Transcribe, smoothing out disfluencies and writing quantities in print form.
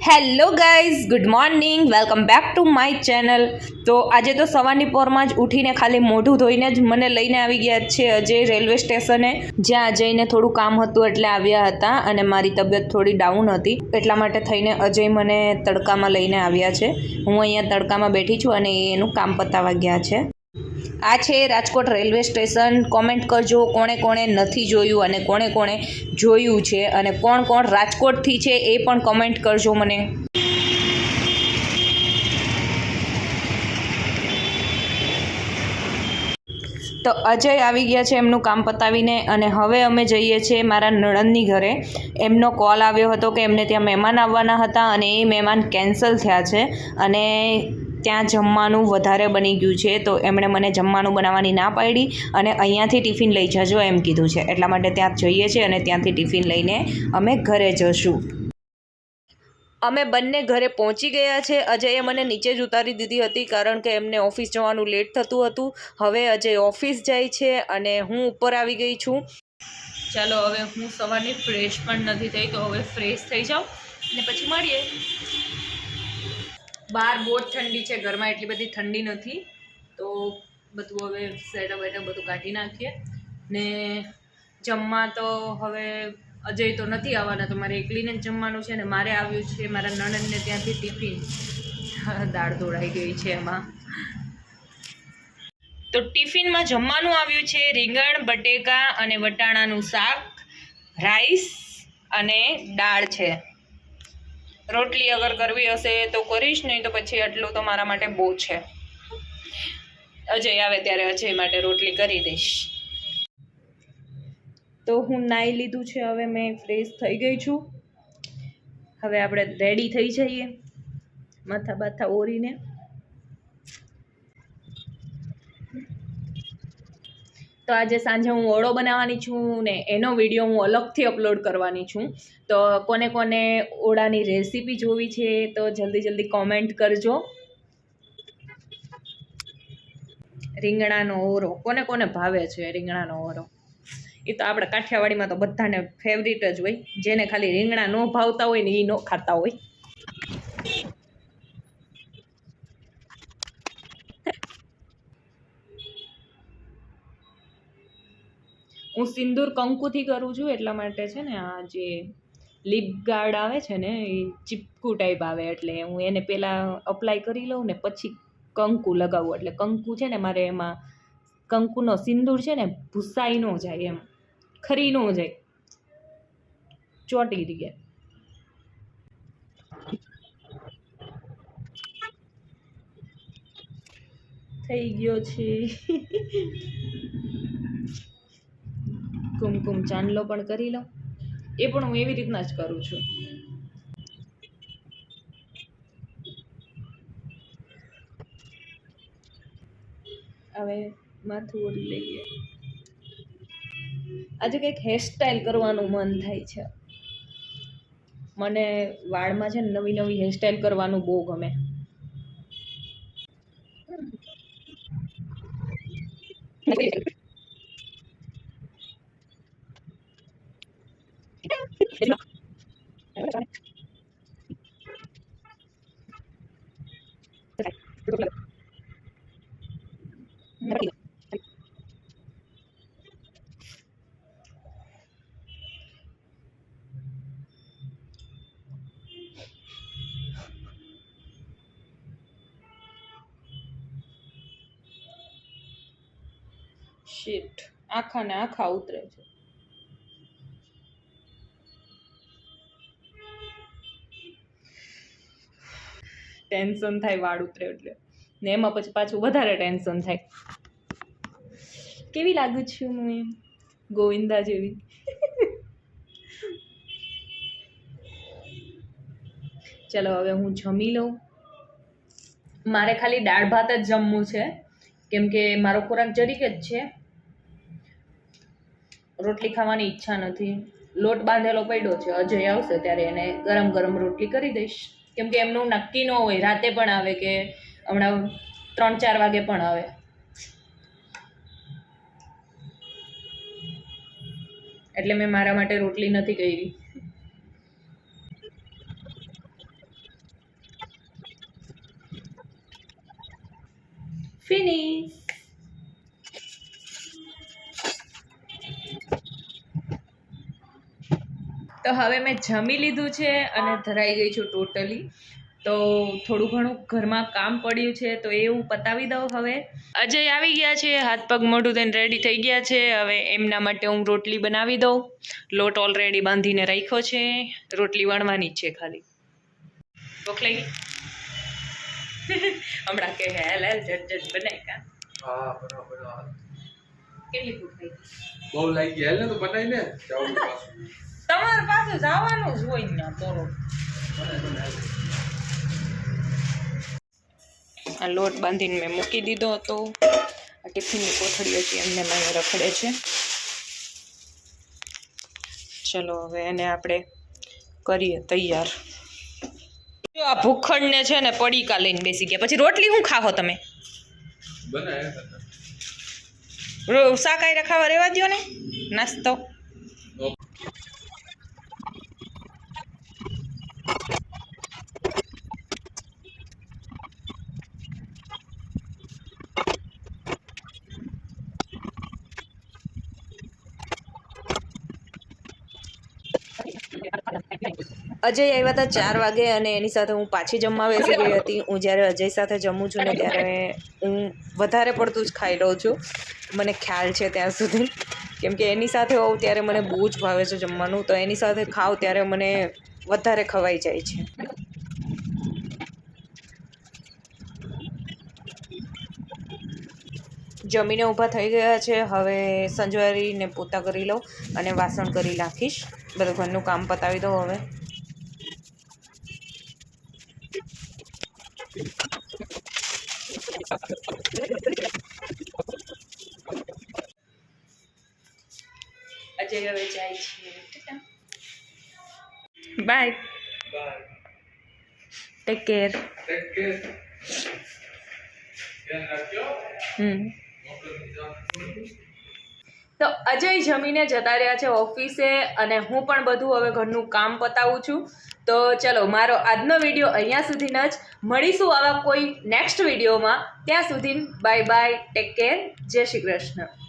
Hello guys, good morning, welcome back to my channel. તો આજે તો સવારની પોરમાં જ ઉઠીને ખાલી મોઢું ધોઈને જ મને લઈને આવી ગયા છે અજય રેલવે સ્ટેશને, જ્યાં અજયને થોડું કામ હતું એટલે આવ્યા હતા અને મારી તબિયત થોડી ડાઉન હતી એટલા માટે થઈને અજય મને તડકામાં લઈને આવ્યા છે। હું અહીંયા તડકામાં બેઠી છું અને એનું કામ પતાવવા ગયા છે। આ છે રાજકોટ રેલવે સ્ટેશન। કોમેન્ટ કરજો કોણે કોણે નથી જોયું અને કોણે કોણે જોયું છે અને કોણ કોણ રાજકોટથી છે એ પણ કમેન્ટ કરજો મને। તો અજય આવી ગયા છે એમનું કામ પતાવીને અને હવે અમે જઈએ છીએ મારા નણંદની ઘરે। એમનો કોલ આવ્યો હતો કે એમને ત્યાં મહેમાન આવવાના હતા અને એ મહેમાન કેન્સલ થયા છે અને ત્યાં જમવાનું વધારે બની ગયું છે, તો એમણે મને જમવાનું બનાવવાની ના પાડી અને અહીંયાથી ટિફિન લઈ જજો એમ કીધું છે, એટલા માટે ત્યાં જઈએ છીએ અને ત્યાંથી ટિફિન લઈને અમે ઘરે જશું। અમે બંને ઘરે પહોંચી ગયા છે। અજયે મને નીચે જ ઉતારી દીધી હતી કારણ કે એમને ઓફિસ જવાનું લેટ થતું હતું। હવે અજય ઓફિસ જાય છે અને હું ઉપર આવી ગઈ છું। ચાલો હવે હું સવારની ફ્રેશ પણ નથી થઈ, તો હવે ફ્રેશ થઈ જાઉં અને પછી મળીએ। બહાર બહુ જ ઠંડી છે, ઘરમાં એટલી બધી ઠંડી નથી, તો બધું હવે સ્વેટર વેટર બધું કાઢી નાખીએ ને જમવા તો હવે અજય તો નથી આવવાના, તો મારે એકલીને જ જમવાનું છે ને મારે આવ્યું છે મારા નણંદને ત્યાંથી ટિફિન। દાળ ધોળાઈ ગઈ છે એમાં। તો ટિફિનમાં જમવાનું આવ્યું છે રીંગણ બટેકા અને વટાણાનું શાક, રાઈસ અને દાળ છે। રોટલી અગર કરવી હશે તો કરીશ, નહીં તો પછી આટલું તો મારા માટે બહુ છે। અજય આવે ત્યારે અજય માટે રોટલી કરી દઈશ। તો હું નાહી લીધું છે, હવે મેં ફ્રેશ થઈ ગઈ છું। હવે આપણે રેડી થઈ જઈએ માથા બાથા ઓરીને। તો આજે સાંજે હું ઓળો બનાવવાની છું ને એનો વિડીયો હું અલગથી અપલોડ કરવાની છું। તો કોને કોને ઓળાની રેસીપી જોવી છે તો જલ્દી જલ્દી કોમેન્ટ કરજો। રીંગણાનો ઓરો કોને કોને ભાવે છે? રીંગણાનો ઓરો એ તો આપણે કાઠિયાવાડીમાં તો બધાને ફેવરિટ જ હોય, જેને ખાલી રીંગણા ન ભાવતા હોય ને એ ન ખાતા હોય। હું સિંદૂર કંકુથી કરું છું એટલા માટે છે ને આ જે લિપ ગાર્ડ આવે છે ને એ ચીપકું ટાઈપ આવે, એટલે હું એને પહેલાં અપ્લાય કરી લઉં ને પછી કંકુ લગાવું, એટલે કંકુ છે ને મારે એમાં કંકુનો સિંદૂર છે ને ભૂસાઈ ન જાય, એમ ખરી ન જાય, ચોટી રહે। થઈ ગયો છે। કુમકુમ ચાંદલો પણ કરી લઉં, એ પણ હું એવી રીતના જ કરું છું। હવે માથું ઓળી લઈએ। આજે કંઈક હેરસ્ટાઈલ કરવાનું મન થાય છે મને। વાળમાં છે ને નવી નવી હેરસ્ટાઈલ કરવાનું બહુ ગમે। શીટ, આખા ને આખા ઉતરે છે। ટેન્શન થાય વાળ ઉતરે એટલે, ને એમાં પછી પાછું વધારે ટેન્શન થાય। કેવી લાગુ છું હું એમ ગોવિંદા જેવી? ચલો હવે હું જમી લઉં। મારે ખાલી દાળ ભાત જ જમવું છે કેમ કે મારો ખોરાક જરીક જ છે, રોટલી ખાવાની ઈચ્છા નથી। લોટ બાંધેલો પડ્યો છે, અજય આવશે ત્યારે એને ગરમ ગરમ રોટલી કરી દઈશ, કેમ કે એમનું નક્કી ન હોય, રાતે પણ આવે કે હમણાં 3-4 વાગે પણ આવે, એટલે મેં મારા માટે રોટલી નથી કરી। ફિનિશ. તો હવે મેં જમી લીધું છે અને ધરાઈ ગઈ છું ટોટલી. તો થોડું ઘણું ઘરમાં કામ પડ્યું છે તો એ હું પતાવી દઉં હવે. અજય આવી ગયા છે, હાથ પગ મોઢું થઈને રેડી થઈ ગયા છે. હવે એમના માટે હું રોટલી બનાવી દઉં. લોટ ઓલરેડી બાંધીને રાખ્યો છે, રોટલી વણવાની જ છે ખાલી. ભૂખ લાગી? હમણાં કે હેલ ઝટ બનાય કા? હા બરાબર. કેટલી ભૂખ લાગી? બહુ લાગી હેલ ને તો બનાવી ને જાવું પાછું. તમારે પાસે જવાનું જ હોય ને બોલો. આ લોટ બાંધીને મેં મૂકી દીધો હતો. આ ટિફિનની કોથળીઓ છે એમને અહીંયા રખડે છે. ચલો હવે એને આપણે કરીએ તૈયાર. જો આ ભૂખડને છે ને પડીકા લઈને બેસી ગયા. પછી રોટલી શું ખાઓ તમે? શાકાઈ રખાવા રહેવા દો ને નાસ્તો. અજય આવ્યા હતા 4 વાગે અને એની સાથે હું પાછી જમવા બેસી ગઈ હતી. હું જ્યારે અજય સાથે જમું છું ને ત્યારે હું વધારે પડતું જ ખાઈ લઉં છું, મને ખ્યાલ છે ત્યાં સુધી. કેમ કે એની સાથે હોઉં ત્યારે મને બહુ જ ભાવે છે જમવાનું, તો એની સાથે ખાઉં ત્યારે મને વધારે ખવાઈ જાય છે. જમીને ઊભા થઈ ગયા છે. હવે સંજવારીને પોતા કરી લઉં અને વાસણ કરી નાખીશ. બધું ઘરનું કામ પતાવી દઉં હવે. અજય હવે જાય છે. બાય. Take care. તો અજય જમીને જતા રહ્યા છે ઓફિસે અને હું પણ બધું હવે ઘરનું કામ પતાવું છું. તો ચલો મારો આજનો વિડીયો અહીંયા સુધીનો જ. મળીશું આવા કોઈ નેક્સ્ટ વિડીયોમાં. ત્યાં સુધી બાય બાય, ટેક કેર, જય શ્રી કૃષ્ણ.